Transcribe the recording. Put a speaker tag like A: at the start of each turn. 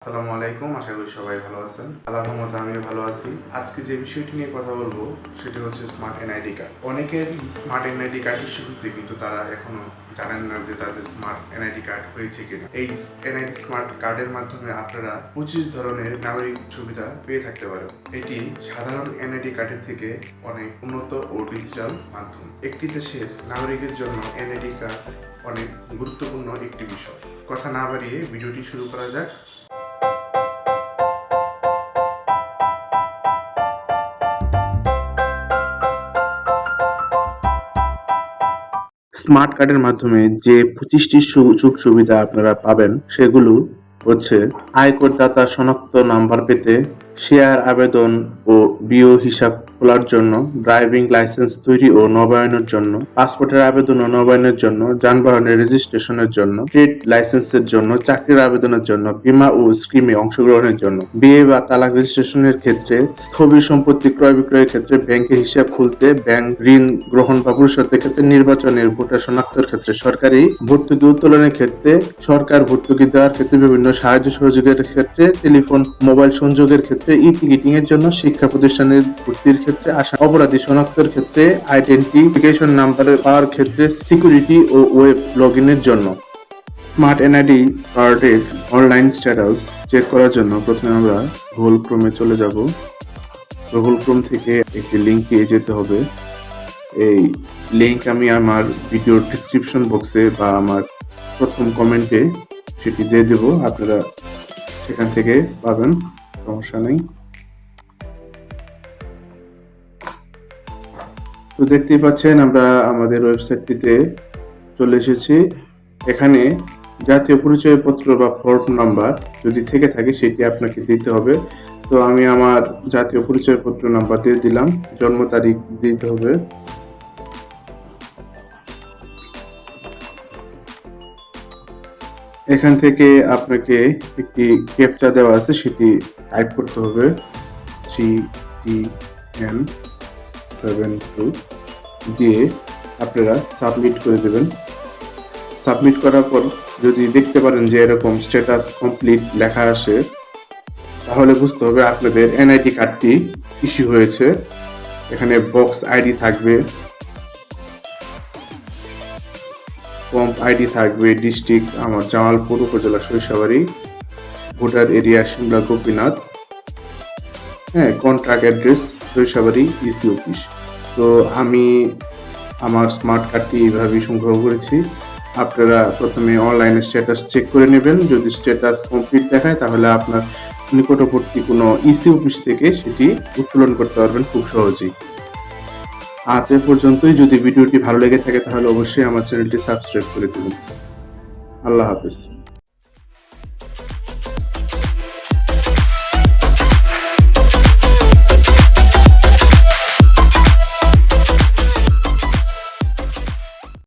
A: আসসালামু আলাইকুম, আশা করি সবাই ভালো আছেন। আল্লাহর রহমতে আমিও ভালো আছি। আজকে যে বিষয়টি নিয়ে কথা বলবো সেটি হচ্ছে স্মার্ট এনআইডি কার্ড। অনেকেরই স্মার্ট এনআইডি কার্ড ইস্যু হচ্ছে, কিন্তু তারা এখনো জানেন না যে তাদের স্মার্ট এনআইডি কার্ড হয়েছে কিনা। এই এনআইডি স্মার্ট কার্ডের মাধ্যমে আপনারা 25 ধরনের নাগরিক সুবিধা পেয়ে থাকতে পারেন। এটি সাধারণ এনআইডি কার্ডের থেকে অনেক উন্নত ও ডিজিটাল মাধ্যম। একটি দেশের নাগরিকের জন্য এনআইডি কার্ড অনেক গুরুত্বপূর্ণ একটি বিষয়। কথা না বাড়িয়ে ভিডিওটি শুরু করা যাক। স্মার্ট কার্ডের মাধ্যমে যে 25টি সুযোগ সুবিধা আপনারা পাবেন সেগুলো হচ্ছে: আয়করদাতা শনাক্ত নাম্বার পেতে, শেয়ার আবেদন ও বিও হিসাব খোলার জন্য, ড্রাইভিং লাইসেন্স তৈরি ও নবায়নের জন্য, পাসপোর্টের আবেদন ও নবায়নের জন্য, যানবাহনের রেজিস্ট্রেশনের জন্য, ট্রেড লাইসেন্সের জন্য, চাকরির আবেদনের জন্য, বীমা ও স্কিমে অংশগ্রহণের জন্য, বিয়ে বা তালাক রেজিস্ট্রেশনের ক্ষেত্রে, স্থবির সম্পত্তি ক্রয় বিক্রয়ের ক্ষেত্রে, ব্যাংকে হিসাব খুলতে, ব্যাংক ঋণ গ্রহণ বা পরিশোধের ক্ষেত্রে, নির্বাচনের ভোটার শনাক্তের ক্ষেত্রে, সরকারি ভর্তুকি উত্তোলনের ক্ষেত্রে, সরকার ভর্তুকি দেওয়ার ক্ষেত্রে, বিভিন্ন সাহায্য সহযোগের ক্ষেত্রে, টেলিফোন মোবাইল সংযোগের ক্ষেত্রে, ই-টিকিটিং এর জন্য, শিক্ষা প্রতিষ্ঠানের ভর্তির ক্ষেত্রে, অপরাধী শনাক্তের ক্ষেত্রে, আইডেন্টিফিকেশন নাম্বার পাওয়ার ক্ষেত্রে, সিকিউরিটি ও ওয়েব লগইনের জন্য। স্মার্ট এনআইডি কার্ডের অনলাইন স্ট্যাটাস চেক করার জন্য প্রথমে আমরা গুগল ক্রোমে চলে যাব। গুগল ক্রোম থেকে একটি লিঙ্কে যেতে হবে। এই লিঙ্ক আমি আমার ভিডিওর ডিসক্রিপশন বক্সে বা আমার প্রথম কমেন্টে সেটি দিয়ে দেব, আপনারা সেখান থেকে পাবেন, সমস্যা নেই। তো দেখতেই পাচ্ছেন আমরা আমাদের ওয়েবসাইটটিতে চলে এসেছি। এখানে জাতীয় পরিচয়পত্র বা ফর্ম নাম্বার যদি থেকে থাকে সেটি আপনাকে দিতে হবে। তো আমি আমার জাতীয় পরিচয়পত্র নাম্বার দিয়ে দিলাম, জন্ম তারিখ দিতে হবে। এখান থেকে আপনাকে একটি ক্যাপচা দেওয়া আছে, সেটি টাইপ করতে হবে, 3TN72 দিয়ে আপনারা সাবমিট করে দেবেন। সাবমিট করার পর যদি দেখতে পারেন যে এরকম স্ট্যাটাস কমপ্লিট লেখা আসে, তাহলে বুঝতে হবে আপনাদের এনআইডি কার্ডটি ইস্যু হয়েছে। এখানে বক্স আইডি থাকবে, কম্প আইডি থাকবে, ডিস্ট্রিক্ট আমার জামালপুর উপজেলা Sarishabari, voter area Shimla Gopinath, contract address Sarishabari EC office. তো আমি আমার স্মার্ট কার্ডটি এইভাবেই সংগ্রহ করেছি। আপনারা প্রথমে অনলাইনে স্ট্যাটাস চেক করে নেবেন। যদি স্ট্যাটাস কমপ্লিট দেখায় তাহলে আপনার নিকটবর্তী কোনো ইসি অফিস থেকে সেটি উত্তোলন করতে পারবেন খুব সহজেই। আজ এ পর্যন্তই। যদি ভিডিওটি ভালো লেগে থাকে তাহলে অবশ্যই আমার চ্যানেলটি সাবস্ক্রাইব করে দেবেন। আল্লাহ হাফেজ।